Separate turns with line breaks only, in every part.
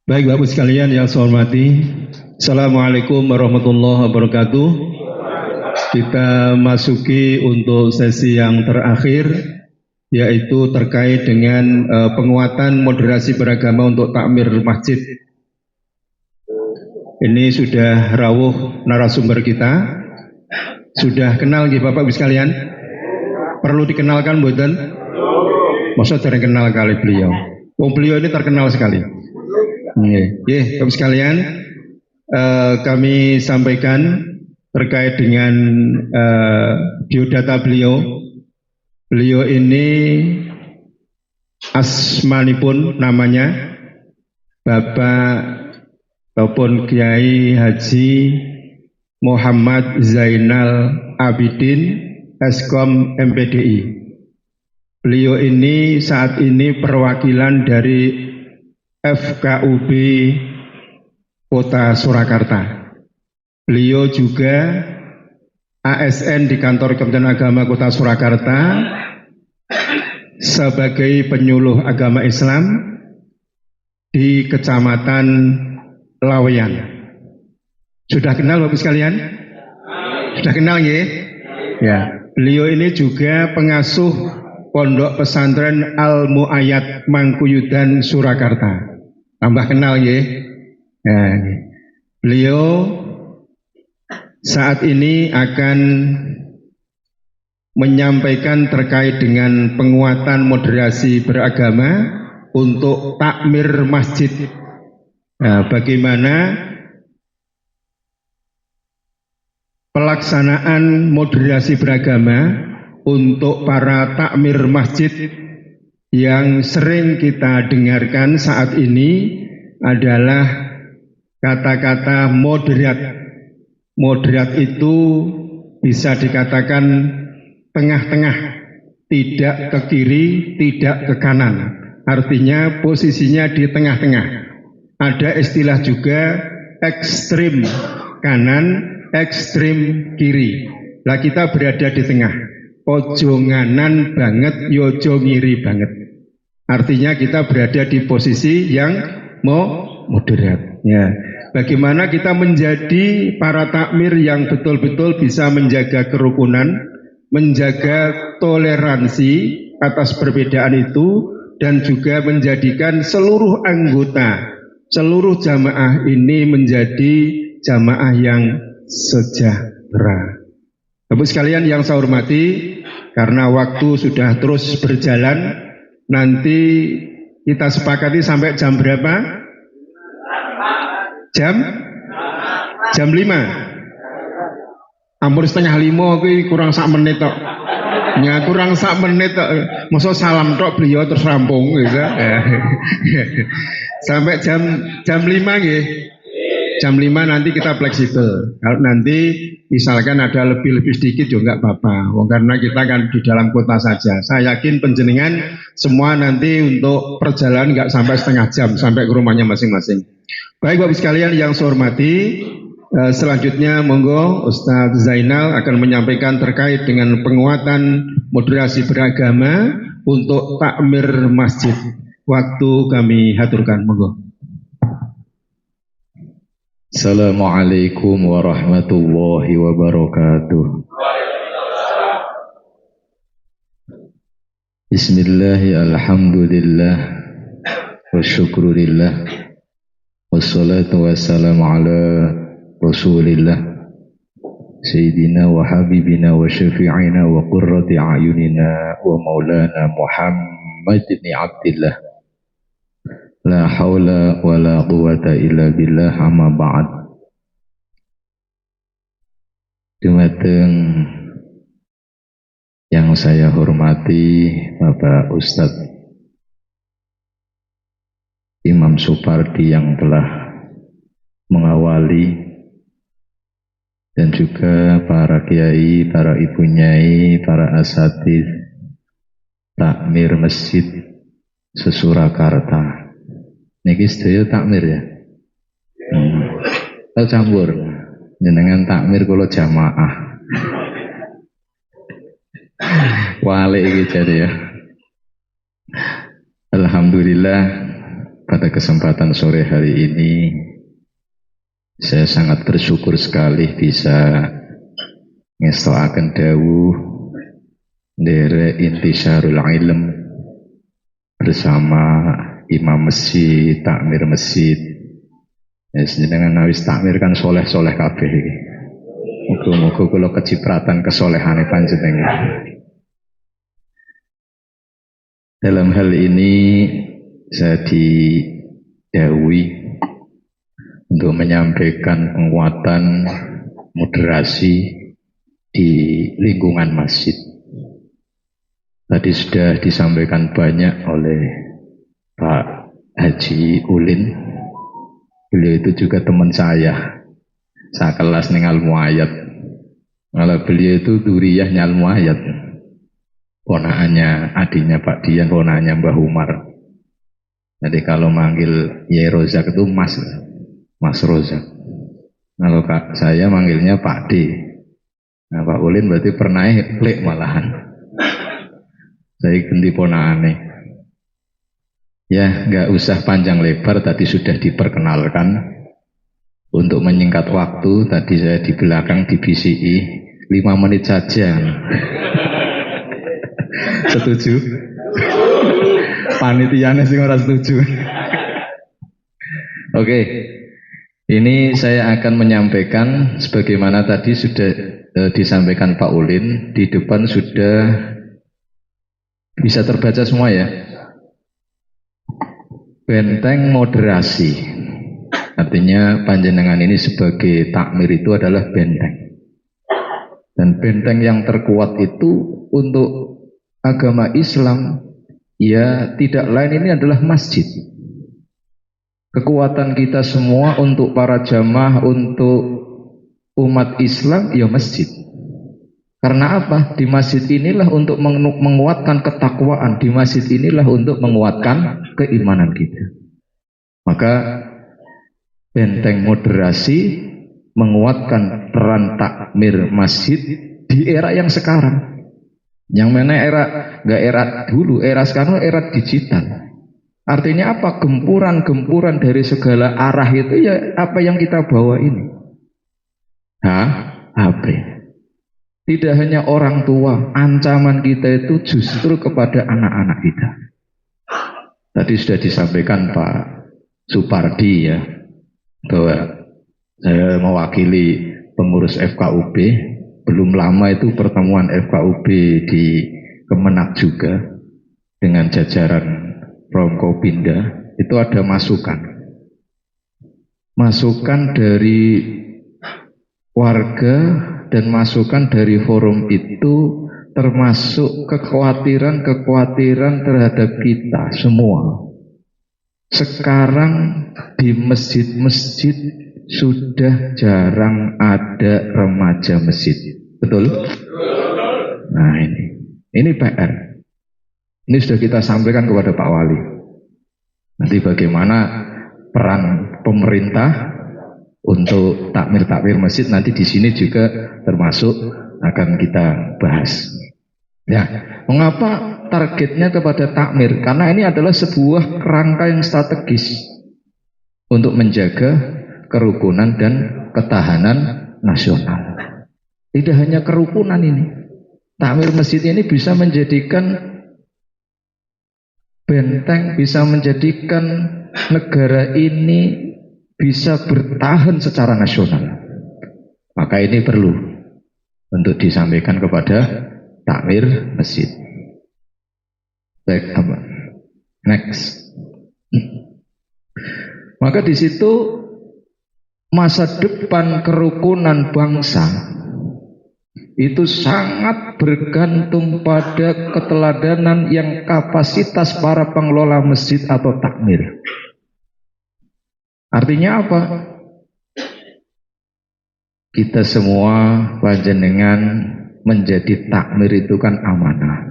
Baik Bapak sekalian yang saya hormati, Assalamualaikum warahmatullahi wabarakatuh. Kita masuki untuk sesi yang terakhir, yaitu terkait dengan penguatan moderasi beragama untuk takmir masjid. Ini sudah rawuh narasumber kita. Sudah kenal nggih Bapak Ibu sekalian? Perlu dikenalkan mboten? Masa jarang kenal kali beliau. Beliau ini terkenal sekali. Bapak sekalian, kami sampaikan terkait dengan biodata beliau. Beliau ini asmanipun namanya Bapak ataupun Kiai Haji Muhammad Zainal Abidin Eskom MPDI. Beliau ini saat ini perwakilan dari FKUB Kota Surakarta. Beliau juga ASN di Kantor Kementerian Agama Kota Surakarta sebagai penyuluh agama Islam di Kecamatan Laweyan. Sudah kenal Bapak sekalian? Sudah kenal ya? Ya. Beliau ini juga pengasuh Pondok Pesantren Al Muayyad Mangkuyudan Surakarta. Tambah kenal ya. Nah, beliau saat ini akan menyampaikan terkait dengan penguatan moderasi beragama untuk takmir masjid. Nah, bagaimana pelaksanaan moderasi beragama untuk para takmir masjid yang sering kita dengarkan saat ini adalah kata-kata moderat. Moderat itu bisa dikatakan tengah-tengah, tidak ke kiri, tidak ke kanan. Artinya posisinya di tengah-tengah. Ada istilah juga ekstrim kanan, ekstrim kiri. Lah kita berada di tengah. Ojo nganan banget, yojo ngiri banget. Artinya kita berada di posisi yang moderat. Ya. Bagaimana kita menjadi para takmir yang betul-betul bisa menjaga kerukunan, menjaga toleransi atas perbedaan itu, dan juga menjadikan seluruh anggota, seluruh jamaah ini menjadi jamaah yang sejahtera. Bapak sekalian yang saya hormati, karena waktu sudah terus berjalan, nanti kita sepakati sampai jam berapa? Jam 5. Ampun setengah 5 kuwi kurang sak menit tok. Ya kurang sak menit tok. Masa salam tok beliau terus rampung gitu. Sampai jam 5 nggih. Jam 5 nanti kita fleksibel. Kalau nanti misalkan ada lebih sedikit juga enggak apa-apa. Karena kita kan di dalam kota saja. Saya yakin penjenengan semua nanti untuk perjalanan enggak sampai setengah jam sampai ke rumahnya masing-masing. Baik Bapak sekalian yang saya hormati, selanjutnya monggo Ustadz Zainal akan menyampaikan terkait dengan penguatan moderasi beragama untuk takmir masjid. Waktu kami haturkan, monggo.
Assalamualaikum warahmatullahi wabarakatuh. Bismillahirrahmanirrahim. Alhamdulillah wa syukurillah. Wassalatu wassalamu ala Rasulillah Sayyidina wa habibina wa syafi'ina wa qurrati a'yunina wa maulana Muhammad ibn Abdillah. La haula wa la quwata illa billah, amma ba'd. Dumateng yang saya hormati Bapak Ustadz Imam Supardi yang telah mengawali dan juga para kiai, para ibu nyai, para asatidz takmir masjid Sesurakarta. Niki sedaya takmir ya. Campur. Jenengan takmir kula jamaah. Wale iki jadi ya. Alhamdulillah pada kesempatan sore hari ini saya sangat bersyukur sekali bisa ngestoaken dawuh ndere intisyarul ilm bersama imam masjid, takmir masjid. Ya jenengan wis takmir kan soleh-soleh kabeh iki. Muga-muga kula kecipratan kesolehane panjenengan. Dalam hal ini saya didhawuhi untuk menyampaikan penguatan moderasi di lingkungan masjid. Tadi sudah disampaikan banyak oleh Pak Haji Ulin. Beliau itu juga teman saya kelas ning Al-Muayyad. Malah beliau itu duriyah Al-Muayyad. Ponakannya adiknya Pak Dian, ponakannya Mbah Umar. Jadi kalau manggil Yai Rozak itu Mas Rozak. Kalau saya manggilnya Pak D. Nah Pak Ulin berarti pernah klik malahan. Saya ganti ponakane. Ya nggak usah panjang lebar, tadi sudah diperkenalkan. Untuk menyingkat waktu, tadi saya di belakang di BCI 5 menit saja. Setuju? Panitianya sih ora setuju. Oke, ini saya akan menyampaikan sebagaimana tadi sudah disampaikan Pak Ulin. Di depan sudah bisa terbaca semua ya. Benteng moderasi. Artinya panjenengan ini sebagai takmir itu adalah benteng. Dan benteng yang terkuat itu untuk agama Islam ya tidak lain ini adalah masjid. Kekuatan kita semua untuk para jamaah, untuk umat Islam ya masjid. Karena apa? Di masjid inilah untuk menguatkan ketakwaan, di masjid inilah untuk menguatkan keimanan kita. Maka benteng moderasi menguatkan peran takmir masjid di era yang sekarang. Yang mana nggak era dulu, era sekarang era digital. Artinya apa? Gempuran-gempuran dari segala arah itu ya apa yang kita bawa ini. HP. Tidak hanya orang tua, ancaman kita itu justru kepada anak-anak kita. Tadi sudah disampaikan Pak Supardi ya, bahwa saya mewakili pengurus FKUB. Belum lama itu pertemuan FKUB di Kemenak juga dengan jajaran Promkopinda. Itu ada masukan dari warga dan masukan dari forum itu, termasuk kekhawatiran terhadap kita semua. Sekarang di masjid-masjid sudah jarang ada remaja masjid. Betul? Nah ini PR. Ini sudah kita sampaikan kepada Pak Wali. Nanti bagaimana peran pemerintah untuk takmir masjid nanti di sini juga termasuk akan kita bahas. Ya, mengapa targetnya kepada takmir? Karena ini adalah sebuah kerangka yang strategis untuk menjaga kerukunan dan ketahanan nasional. Tidak hanya kerukunan ini, takmir masjid ini bisa menjadikan benteng, bisa menjadikan negara ini bisa bertahan secara nasional. Maka ini perlu untuk disampaikan kepada takmir masjid. Baik, apa? Next. Maka di situ masa depan kerukunan bangsa itu sangat bergantung pada keteladanan yang kapasitas para pengelola masjid atau takmir. Artinya apa? kita semua panjenengan menjadi takmir itu kan amanah.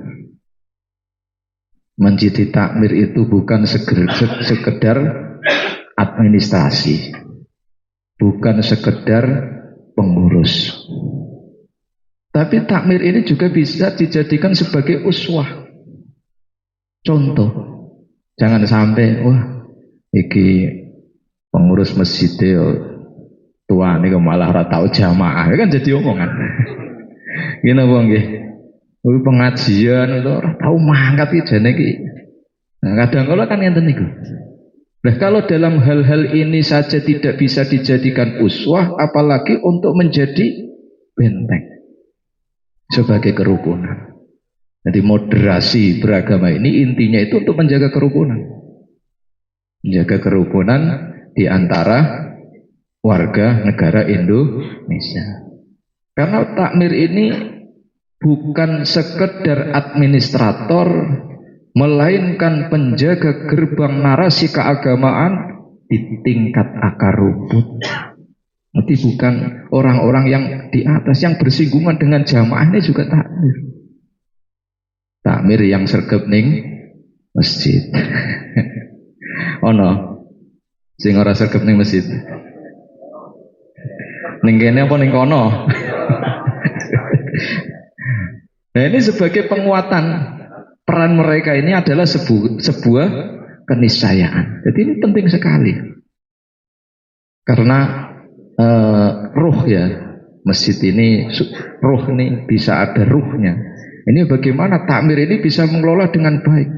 Menjadi takmir itu bukan sekedar administrasi, bukan sekedar pengurus. Tapi takmir ini juga bisa dijadikan sebagai uswah, contoh. Jangan sampai iki pengurus masjid tua nih malah ora tau jamaah, kan jadi omongan. Gini bang, pengajian itu ora tau mangkat iki jane iki. Nah, kadang kala kan ngenten niku. Nah, kalau dalam hal-hal ini saja tidak bisa dijadikan uswah, apalagi untuk menjadi benteng sebagai kerukunan. Jadi moderasi beragama ini intinya itu untuk menjaga kerukunan. Menjaga kerukunan di antara warga negara Indonesia. Karena takmir ini bukan sekedar administrator, melainkan penjaga gerbang narasi keagamaan di tingkat akar rumput. Jadi bukan orang-orang yang di atas yang bersinggungan dengan jamaah ini juga takmir. Takmir yang sergap ning masjid. Ono sing ora sergap ning masjid. Ning kene apa ning kono? Nah, ini sebagai penguatan peran mereka ini adalah sebuah keniscayaan. Jadi ini penting sekali. Karena ruh ya, masjid ini ruh ini bisa ada ruhnya. Ini bagaimana takmir ini bisa mengelola dengan baik.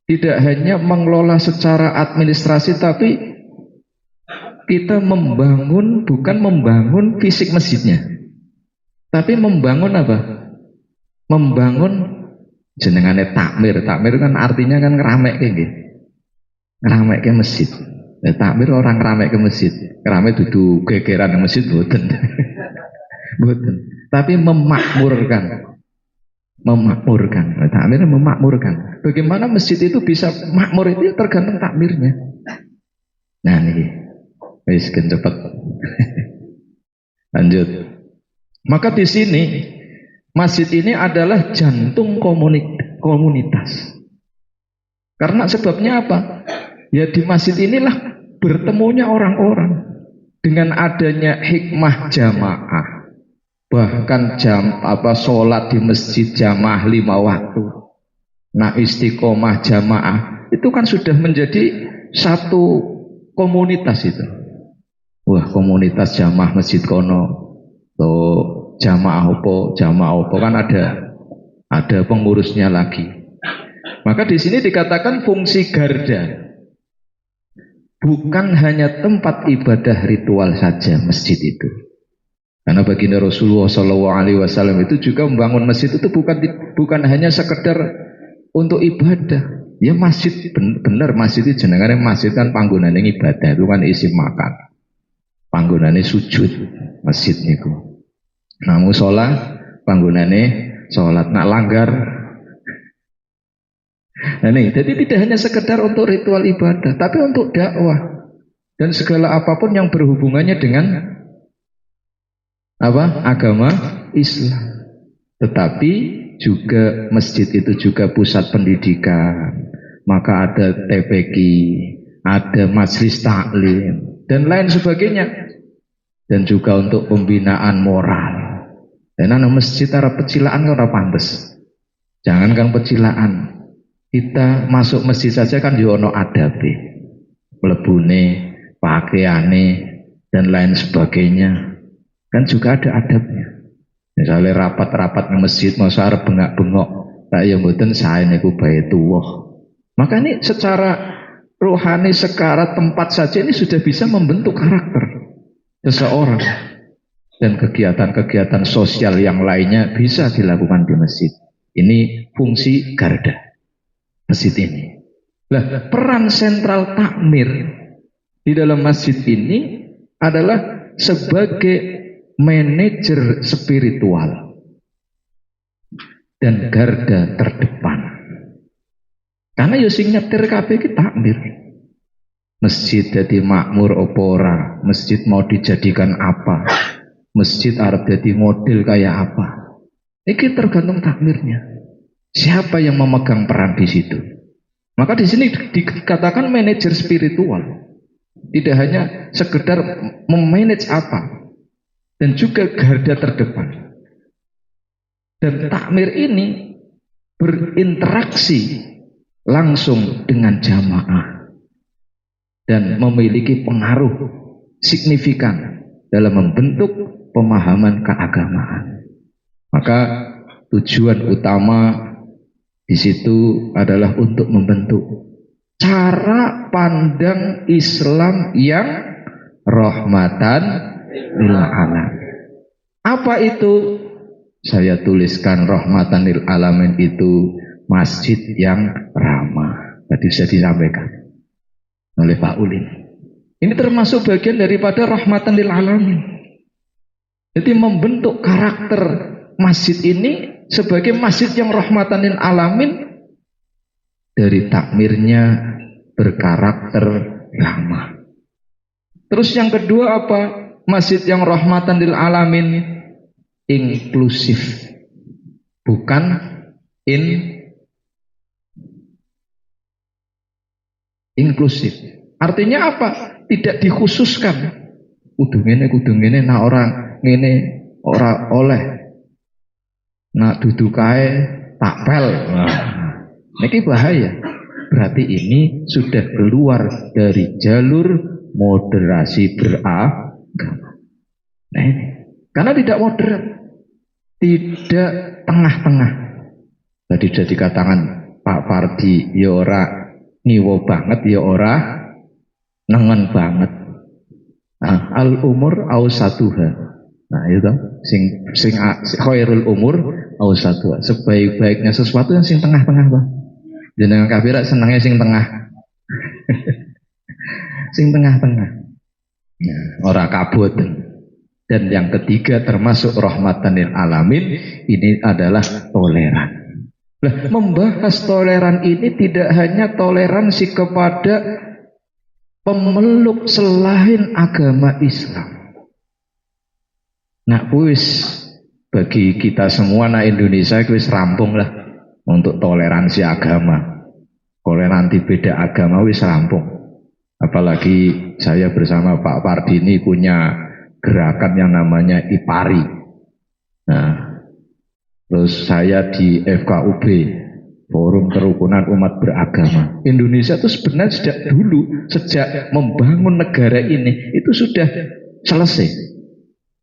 Tidak hanya mengelola secara administrasi, tapi kita membangun, bukan membangun fisik masjidnya, tapi membangun apa? Membangun jenengane takmir. Takmir kan artinya kan ngeramek gitu. Ngeramek ke masjid. Takmir orang ngeramek ke masjid. Ngeramek dudu gegeran ke masjid boten. Boten. Tapi memakmurkan. Memakmurkan. Takmir memakmurkan. Bagaimana masjid itu bisa makmur itu tergantung takmirnya. Nah ini. Wis cepet. Lanjut. Maka di sini masjid ini adalah jantung komunitas. Karena sebabnya apa? Ya di masjid inilah bertemunya orang-orang. Dengan adanya hikmah jamaah. Bahkan sholat di masjid jamaah 5 waktu. Nah istiqomah jamaah itu kan sudah menjadi satu komunitas itu. Wah komunitas jamaah masjid kono. Tuh jamaah opo kan ada pengurusnya lagi. Maka di sini dikatakan fungsi garda bukan hanya tempat ibadah ritual saja masjid itu. Karena baginda Rasulullah SAW itu juga membangun masjid itu bukan hanya sekedar untuk ibadah. Ya masjid benar masjid itu jenengane masjid kan panggonane ibadah itu kan isi makan. Panggonane sujud masjid niku. Namun sholat panggonane sholat nak langgar. Nah nih, jadi tidak hanya sekedar untuk ritual ibadah, tapi untuk dakwah dan segala apapun yang berhubungannya dengan agama Islam. Tetapi juga masjid itu juga pusat pendidikan. Maka ada TPQ, ada majelis taklim dan lain sebagainya. Dan juga untuk pembinaan moral. Dan anak masjid arah pecilaan kan pantes. Jangankan pecilaan, kita masuk masjid saja kan yo ono adabe, mlebune, pakaiane dan lain sebagainya. Kan juga ada adabnya. Misalnya rapat-rapat di masjid masa arep bengak-bengok, tak ya mboten sae niku baitullah. Maka ini secara rohani, secara tempat saja ini sudah bisa membentuk karakter seseorang. Dan kegiatan-kegiatan sosial yang lainnya bisa dilakukan di masjid. Ini fungsi garda masjid ini. Nah, peran sentral takmir di dalam masjid ini adalah sebagai manajer spiritual dan garda terdepan. Karena yo sing nyetir kabeh iki takmir. Masjid jadi makmur opo ora, masjid mau dijadikan apa? masjid arep dadi model kayak apa. Ini tergantung takmirnya. Siapa yang memegang peran di situ? Maka di sini dikatakan manajer spiritual. Tidak hanya sekedar memanage apa, dan juga garda terdepan. Dan takmir ini berinteraksi langsung dengan jamaah dan memiliki pengaruh signifikan dalam membentuk pemahaman keagamaan. Maka tujuan utama di situ adalah untuk membentuk cara pandang Islam yang rahmatan lil alamin. Apa itu? Saya tuliskan rahmatan lil alamin itu masjid yang ramah. Tadi sudah disampaikan oleh Pak Ulin. Ini termasuk bagian daripada rahmatan lil alamin. Jadi membentuk karakter masjid ini sebagai masjid yang rahmatan lil alamin, dari takmirnya berkarakter ramah. Terus yang kedua apa? Masjid yang rahmatan lil alamin inklusif, bukan inklusif. Artinya apa? Tidak dikhususkan. Kudu ngene nak orang ngene ora oleh. Nak duduk kae takpel. Niki bahaya. Berarti ini sudah keluar dari jalur moderasi beragama. Nah ini. Karena tidak moderat, tidak tengah-tengah. Tadi sudah dikatakan Pak Fardi, ya ora niwo banget, ya ora nengen banget. Nah, al umur ausatuha. Nah itu sing khairul umur ausatuha. Sebaik-baiknya sesuatu yang sing tengah-tengah, Bang. Jenengan kafir senangnya sing tengah. Sing tengah-tengah. Nah, ora kabut. Dan yang ketiga termasuk rahmatan lil alamin ini adalah toleran. Nah, membahas toleran ini tidak hanya toleransi kepada pemeluk selain agama Islam. Nah, wis bagi kita semua Indonesia wis rampung lah untuk toleransi agama. Toleransi beda agama wis rampung. Apalagi saya bersama Pak Fardi ini punya gerakan yang namanya IPARI. Nah, terus saya di FKUB, Forum Kerukunan Umat Beragama. Indonesia itu sebenarnya sejak membangun negara ini itu sudah selesai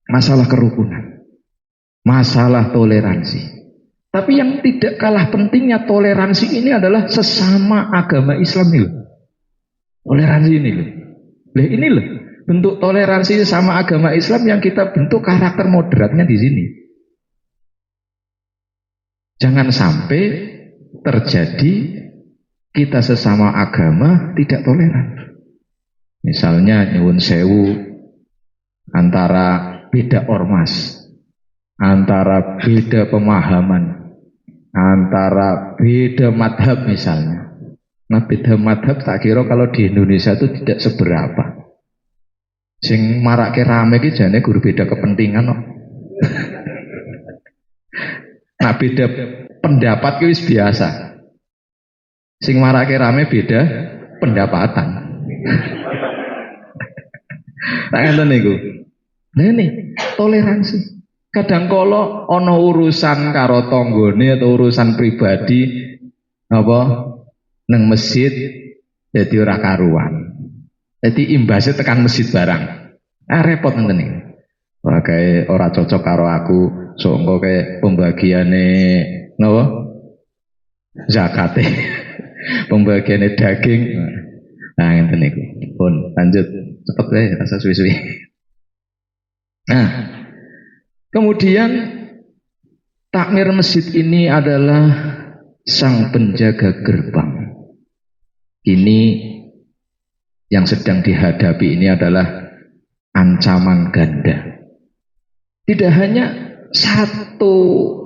masalah kerukunan, masalah toleransi. Tapi yang tidak kalah pentingnya toleransi ini adalah sesama agama Islam ini. Toleransi ini loh. Nah, ini loh bentuk toleransi sama agama Islam yang kita bentuk karakter moderatnya di sini. Jangan sampai terjadi kita sesama agama tidak toleran. Misalnya nyuwun sewu antara beda ormas, antara beda pemahaman, antara beda madhab misalnya. Nah beda madhab tak kira kalau di Indonesia itu tidak seberapa. Sing marake rame iki jane guru beda kepentingan kok. Nah beda pendapat ki wis biasa. Sing marake rame beda pendapatan. Tak ngenten niku. Nah ini toleransi. Kadang kala ana urusan karo tanggane atau urusan pribadi apa nang masjid dadi ora karuan. Jadi imbasnya tekan masjid barang. Repot ngenten iki. Ora kae ora cocok karo aku, sok engko kae pembagiane napa? Zakate. Pembagiane daging. Nah, ngenten niku. Pun lanjut cepet wae rasa suwi-suwi. Nah, kemudian takmir masjid ini adalah sang penjaga gerbang. Ini yang sedang dihadapi ini adalah ancaman ganda. Tidak hanya satu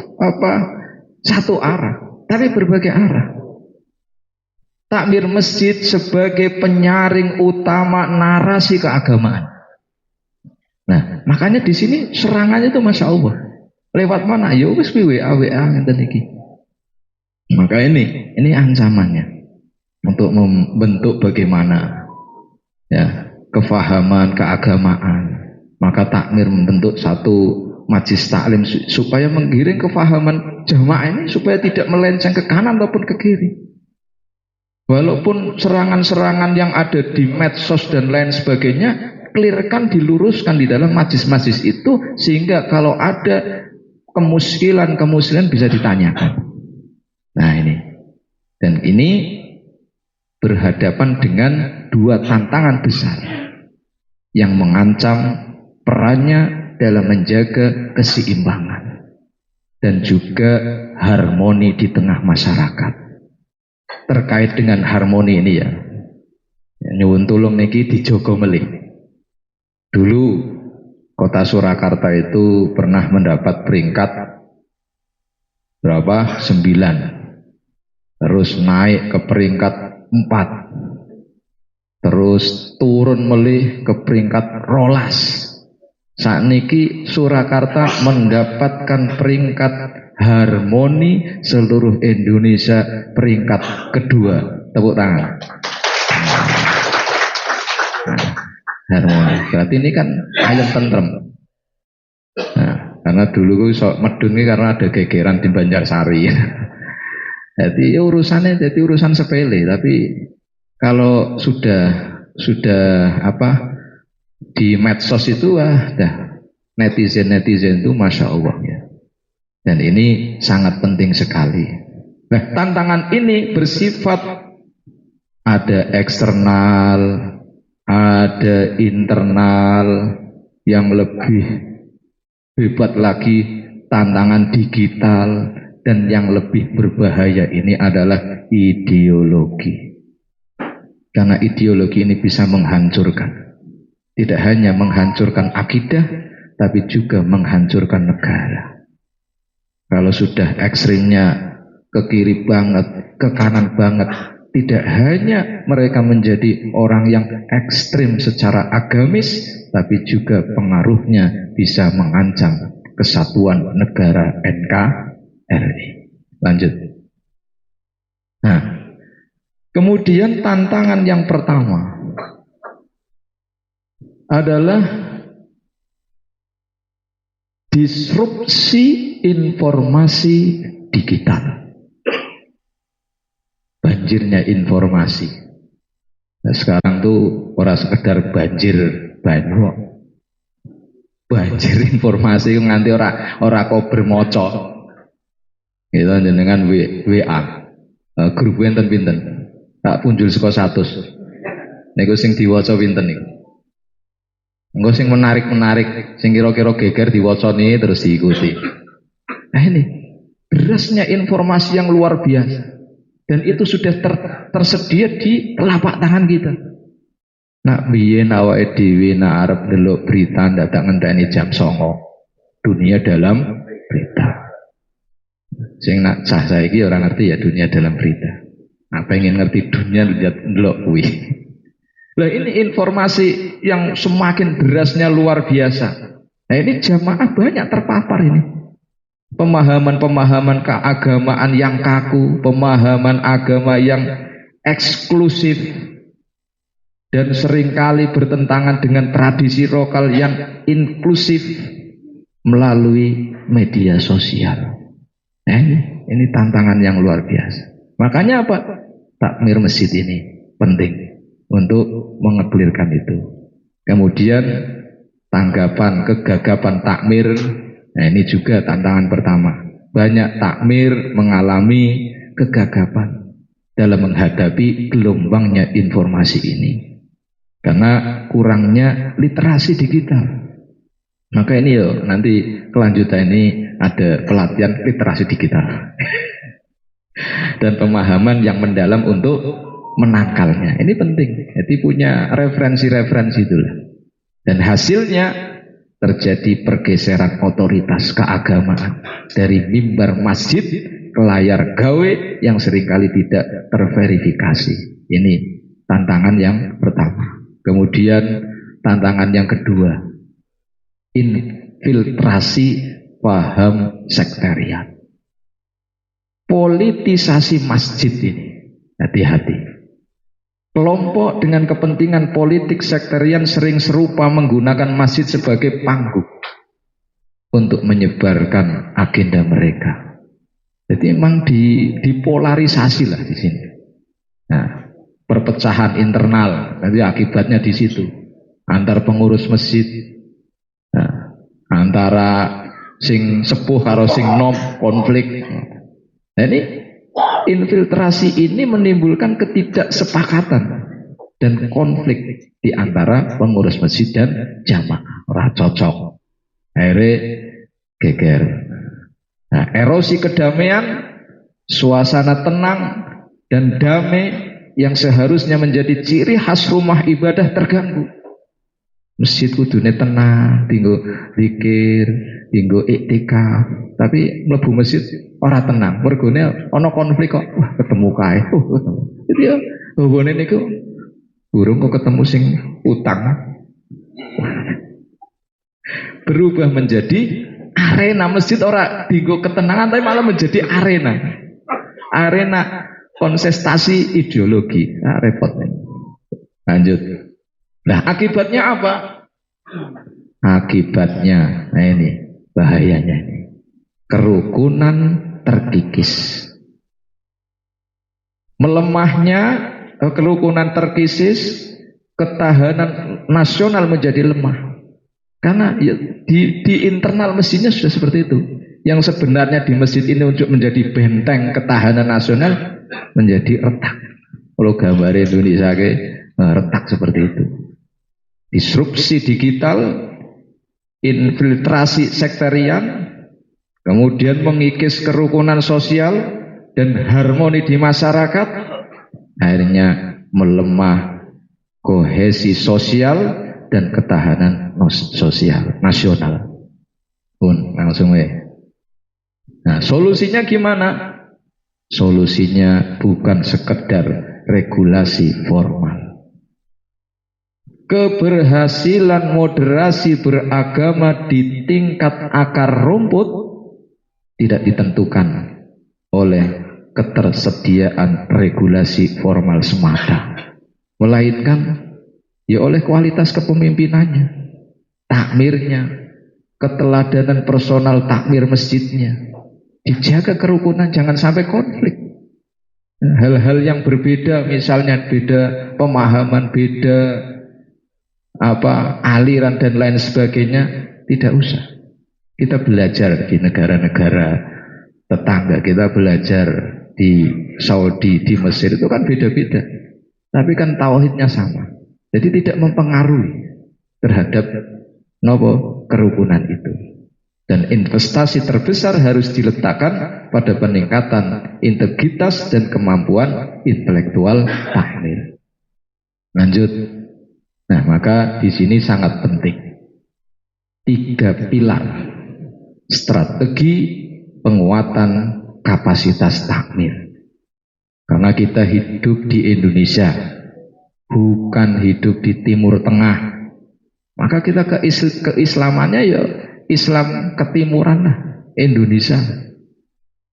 arah, tapi berbagai arah. Takmir masjid sebagai penyaring utama narasi keagamaan. Nah, makanya di sini serangannya itu Masya Allah. Lewat mana? Ya wis WA ngeten iki. Maka ini ancamannya untuk membentuk bagaimana ya kefahaman keagamaan. Maka takmir membentuk satu majlis taklim supaya menggiring kefahaman jamaah ini supaya tidak melenceng ke kanan ataupun ke kiri. Walaupun serangan-serangan yang ada di medsos dan lain sebagainya, clearkan, diluruskan di dalam majlis-majlis itu sehingga kalau ada kemuskilan bisa ditanyakan. Nah ini, dan ini berhadapan dengan dua tantangan besar yang mengancam perannya dalam menjaga keseimbangan dan juga harmoni di tengah masyarakat. Terkait dengan harmoni ini ya, nyuwun tulung niki dijogo melih. Dulu kota Surakarta itu pernah mendapat peringkat berapa? 9. Terus naik ke peringkat 4. Terus turun melih ke peringkat 12. Sakniki Surakarta mendapatkan peringkat harmoni seluruh Indonesia peringkat kedua. Tepuk tangan. Nah, harmoni. Berarti ini kan ayam tentrem. Nah, karena dulu sok medun ini karena ada gegeran di Banjarsari. Jadi urusannya jadi urusan sepele, tapi kalau sudah di medsos itu dah netizen itu Masya Allah ya. Dan ini sangat penting sekali. Nah, tantangan ini bersifat ada eksternal, ada internal, yang lebih hebat lagi tantangan digital, dan yang lebih berbahaya ini adalah ideologi. Karena ideologi ini bisa menghancurkan. Tidak hanya menghancurkan akidah, tapi juga menghancurkan negara. Kalau sudah ekstrimnya ke kiri banget, ke kanan banget, tidak hanya mereka menjadi orang yang ekstrim secara agamis, tapi juga pengaruhnya bisa mengancam kesatuan negara NKRI. Lanjut. Nah, kemudian tantangan yang pertama adalah disrupsi informasi digital. Banjirnya informasi. Nah, sekarang tuh orang sekedar banjir banyu. Banjir informasi nganti ora kober maca. Gitu jenengan WA. Grup pinten. Tak punjul saka 100. Niku sing diwaca pinten niku. Engko sing menarik, sing kira-kira geger diwacani terus diikuti. Nah ini, derasnya informasi yang luar biasa. Dan itu sudah tersedia di telapak tangan kita. Nak biyen awake dhewe nak arep ndelok berita ndak ngenteni jam 09.00. Dunia dalam berita. Sing nak cah saiki ora ngerti ya dunia dalam berita. Nah pengen ngerti dunia lihat ndelok kuwi. Lah ini informasi yang semakin derasnya luar biasa. Nah ini jamaah banyak terpapar ini. Pemahaman-pemahaman keagamaan yang kaku, pemahaman agama yang eksklusif, dan seringkali bertentangan dengan tradisi lokal yang inklusif melalui media sosial. Nah ini tantangan yang luar biasa. Makanya apa? Takmir masjid ini penting untuk mengeklirkan itu. Kemudian tanggapan kegagapan takmir, nah ini juga tantangan pertama. Banyak takmir mengalami kegagapan dalam menghadapi gelombangnya informasi ini karena kurangnya literasi digital. Maka ini nanti kelanjutan ini ada pelatihan literasi digital dan pemahaman yang mendalam untuk menangkalnya. Ini penting. Jadi punya referensi-referensi itulah. Dan hasilnya terjadi pergeseran otoritas keagamaan dari mimbar masjid ke layar gawe yang seringkali tidak terverifikasi. Ini tantangan yang pertama. Kemudian tantangan yang kedua, infiltrasi paham sektarian. Politisasi masjid ini, hati-hati. Kelompok dengan kepentingan politik sektarian sering serupa menggunakan masjid sebagai panggung untuk menyebarkan agenda mereka. Jadi memang dipolarisasi lah di sini. Nah, perpecahan internal nanti akibatnya di situ. Antar pengurus masjid, nah, antara sing sepuh karo sing nom konflik. Nah, ini infiltrasi ini menimbulkan ketidaksepakatan dan konflik di antara pengurus masjid dan jamaah. Ora cocok. Akhirnya geger. Nah, erosi kedamaian, suasana tenang dan damai yang seharusnya menjadi ciri khas rumah ibadah terganggu. Masjid kudune tenang, tinggo zikir, tinggo iktikaf, tapi mlebu masjid ora tenang. Mergone ana konflik kok, wah ketemu kae. Jadi ya hubungan niku burung kok ketemu sing utang. Berubah menjadi arena masjid ora tinggo ketenangan tapi malah menjadi arena kontestasi ideologi. Nah, repot nih. Lanjut. Nah, akibatnya apa? Akibatnya, nah ini bahayanya ini. Kerukunan terkikis. Melemahnya kerukunan terkikis, ketahanan nasional menjadi lemah. Karena ya, di internal masjidnya sudah seperti itu. Yang sebenarnya di masjid ini untuk menjadi benteng ketahanan nasional menjadi retak. Kalau gambar Indonesia retak seperti itu. Disrupsi digital, infiltrasi sektarian, kemudian mengikis kerukunan sosial dan harmoni di masyarakat, akhirnya melemah kohesi sosial dan ketahanan sosial nasional. Langsung Nah, solusinya gimana? Solusinya bukan sekedar regulasi formal. Keberhasilan moderasi beragama di tingkat akar rumput tidak ditentukan oleh ketersediaan regulasi formal semata, melainkan ya oleh kualitas kepemimpinannya, takmirnya, keteladanan personal takmir masjidnya. Dijaga kerukunan, jangan sampai konflik. Hal-hal yang berbeda, misalnya beda pemahaman, beda aliran dan lain sebagainya, tidak usah. Kita belajar di negara-negara tetangga, kita belajar di Saudi, di Mesir, itu kan beda-beda. Tapi kan tauhidnya sama. Jadi tidak mempengaruhi terhadap kerukunan itu. Dan investasi terbesar harus diletakkan pada peningkatan integritas dan kemampuan intelektual takmir. Lanjut. Nah, maka di sini sangat penting 3 pilar strategi penguatan kapasitas takmir. Karena kita hidup di Indonesia, bukan hidup di Timur Tengah. Maka kita keislamannya ya Islam ketimuran lah, Indonesia.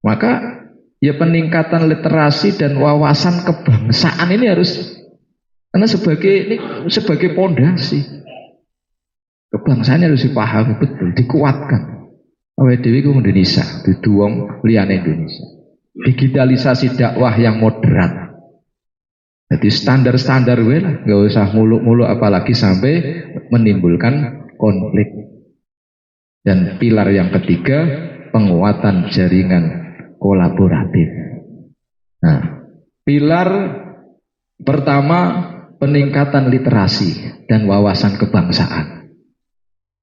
Maka ya peningkatan literasi dan wawasan kebangsaan ini harus, karena sebagai pondasi kebangsaan harus dipahami betul, dikuatkan. Awake dhewe ku Indonesia, dudu wong liyane Indonesia. Digitalisasi dakwah yang moderat. Jadi standar-standar wae lah, enggak usah muluk-muluk apalagi sampai menimbulkan konflik. Dan pilar yang ketiga, penguatan jaringan kolaboratif. Nah, pilar pertama, peningkatan literasi dan wawasan kebangsaan.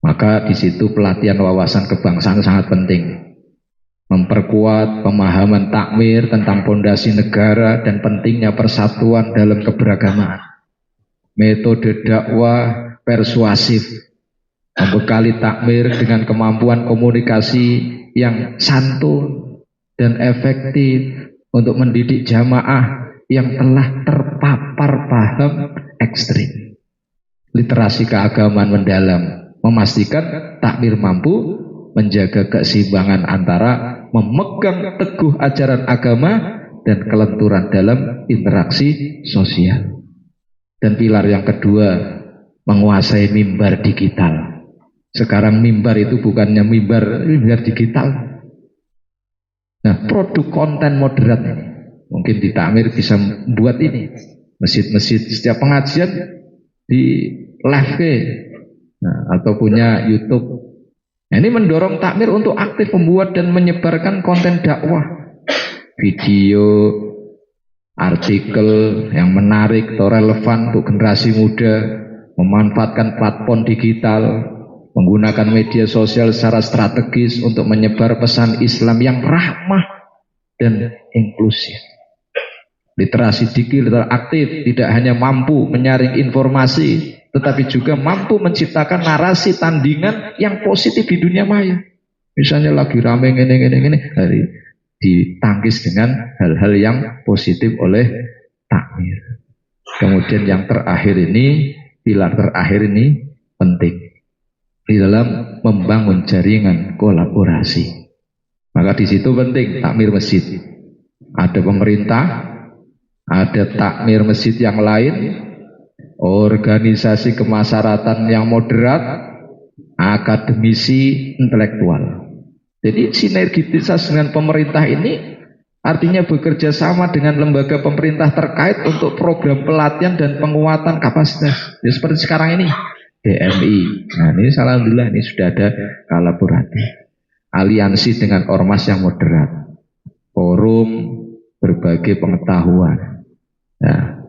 Maka di situ pelatihan wawasan kebangsaan sangat penting. Memperkuat pemahaman takmir tentang pondasi negara dan pentingnya persatuan dalam keberagaman. Metode dakwah persuasif, membekali takmir dengan kemampuan komunikasi yang santun dan efektif untuk mendidik jamaah yang telah terpapar paham ekstrim. Literasi keagamaan mendalam memastikan takmir mampu menjaga keseimbangan antara memegang teguh ajaran agama dan kelenturan dalam interaksi sosial. Dan pilar yang kedua, menguasai mimbar digital. Sekarang mimbar itu bukannya mimbar digital. Nah, produk konten moderat ini mungkin di takmir bisa buat ini. Masjid-masjid setiap pengajian di live atau punya YouTube. Nah, ini mendorong takmir untuk aktif membuat dan menyebarkan konten dakwah, video, artikel yang menarik atau relevan untuk generasi muda, memanfaatkan platform digital, menggunakan media sosial secara strategis untuk menyebar pesan Islam yang rahmah dan inklusif. Literasi digital aktif tidak hanya mampu menyaring informasi, tetapi juga mampu menciptakan narasi tandingan yang positif di dunia maya. Misalnya lagi rame ngene, hari ditangkis dengan hal-hal yang positif oleh takmir. Kemudian yang terakhir ini, pilar terakhir ini penting di dalam membangun jaringan kolaborasi. Maka di situ penting takmir masjid. Ada pemerintah, ada takmir masjid yang lain, organisasi kemasyarakatan yang moderat, akademisi, intelektual. Jadi sinergitas dengan pemerintah ini artinya bekerja sama dengan lembaga pemerintah terkait untuk program pelatihan dan penguatan kapasitas. Ya, seperti sekarang ini DMI. Nah, ini alhamdulillah ini sudah ada kolaborasi. Aliansi dengan ormas yang moderat. Forum berbagai pengetahuan. Nah,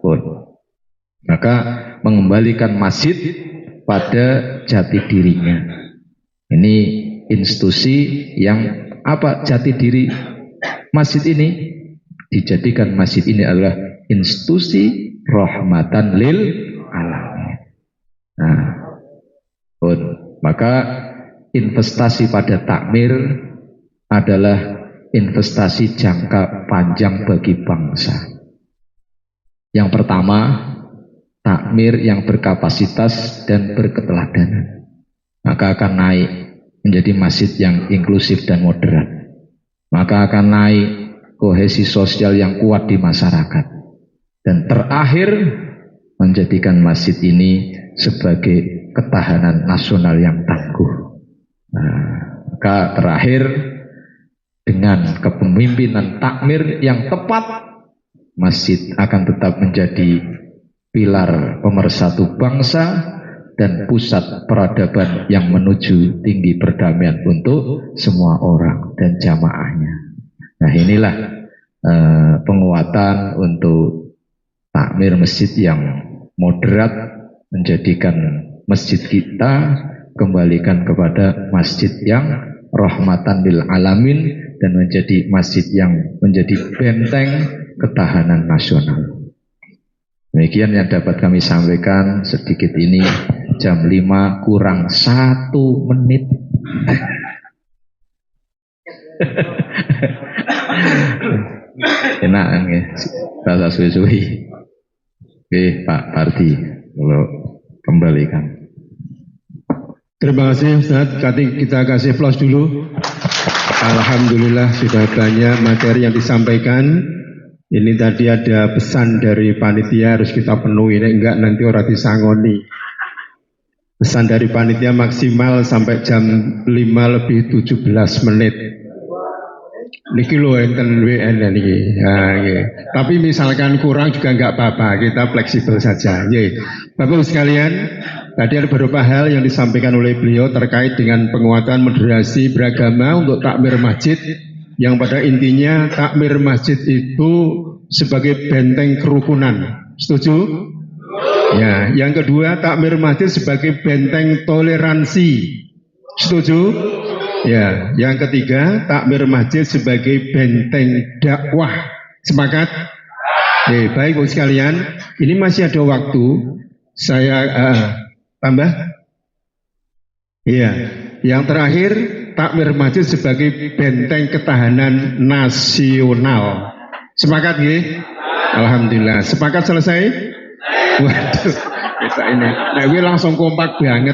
maka mengembalikan masjid pada jati dirinya. Ini institusi yang jati diri masjid ini, dijadikan masjid ini adalah institusi rahmatan lil alamin. Nah, maka investasi pada takmir adalah investasi jangka panjang bagi bangsa. Yang pertama, takmir yang berkapasitas dan berketeladanan, maka akan naik menjadi masjid yang inklusif dan moderat. Maka akan naik kohesi sosial yang kuat di masyarakat. Dan terakhir, menjadikan masjid ini sebagai ketahanan nasional yang tangguh. Nah, maka terakhir, dengan kepemimpinan takmir yang tepat, masjid akan tetap menjadi pilar pemersatu bangsa dan pusat peradaban yang menuju tinggi perdamaian untuk semua orang dan jamaahnya. Nah, inilah penguatan untuk takmir masjid yang moderat, menjadikan masjid kita kembalikan kepada masjid yang rahmatan lil alamin dan menjadi masjid yang menjadi benteng ketahanan nasional. Demikian yang dapat kami sampaikan sedikit ini. Jam 5 kurang 1 menit. Enak ya, rasa suwi-suwi. Oke, Pak Pardi, kalau kembalikan.
Terima kasih Ustaz. Kita kasih applause dulu. Alhamdulillah sudah banyak materi yang disampaikan. Ini tadi ada pesan dari panitia harus kita penuhi. Ini enggak nanti orang disangoni. Pesan dari panitia maksimal sampai jam 5:17 menit. Niki lho enten WN niki. Tapi misalkan kurang juga enggak apa-apa, kita fleksibel saja. Bapak-Ibu sekalian, tadi ada beberapa hal yang disampaikan oleh beliau terkait dengan penguatan moderasi beragama untuk takmir masjid, yang pada intinya takmir masjid itu sebagai benteng kerukunan. Setuju? Ya, yang kedua takmir masjid sebagai benteng toleransi. Setuju? Ya, yang ketiga takmir masjid sebagai benteng dakwah. Sepakat? Baik Bu sekalian, ini masih ada waktu. Saya tambah. Iya, yang terakhir takmir masjid sebagai benteng ketahanan nasional. Sepakat nggih? Alhamdulillah. Sepakat selesai? Waduh, kita ini. Nah, ini langsung kompak banget.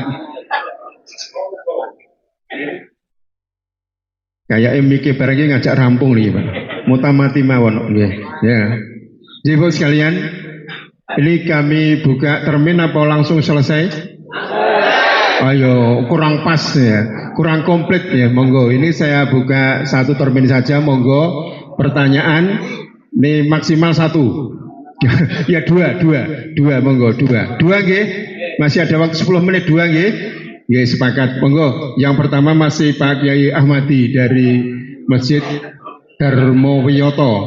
Kayak mikir barangnya ngajak rampung nih Pak. Mutamati mawon nggih. Ya. Jadi Bapak sekalian, ini kami buka termin apa langsung selesai? Ayo, kurang pas ya, kurang komplit ya, monggo. Ini saya buka satu termin saja, monggo. Pertanyaan, ini maksimal satu. Ya dua, monggo, dua nggih. Masih ada waktu 10 menit, dua nggih. Ya sepakat, monggo. Yang pertama masih Pak Kiai Ahmadi dari Masjid Darmo Wiyoto.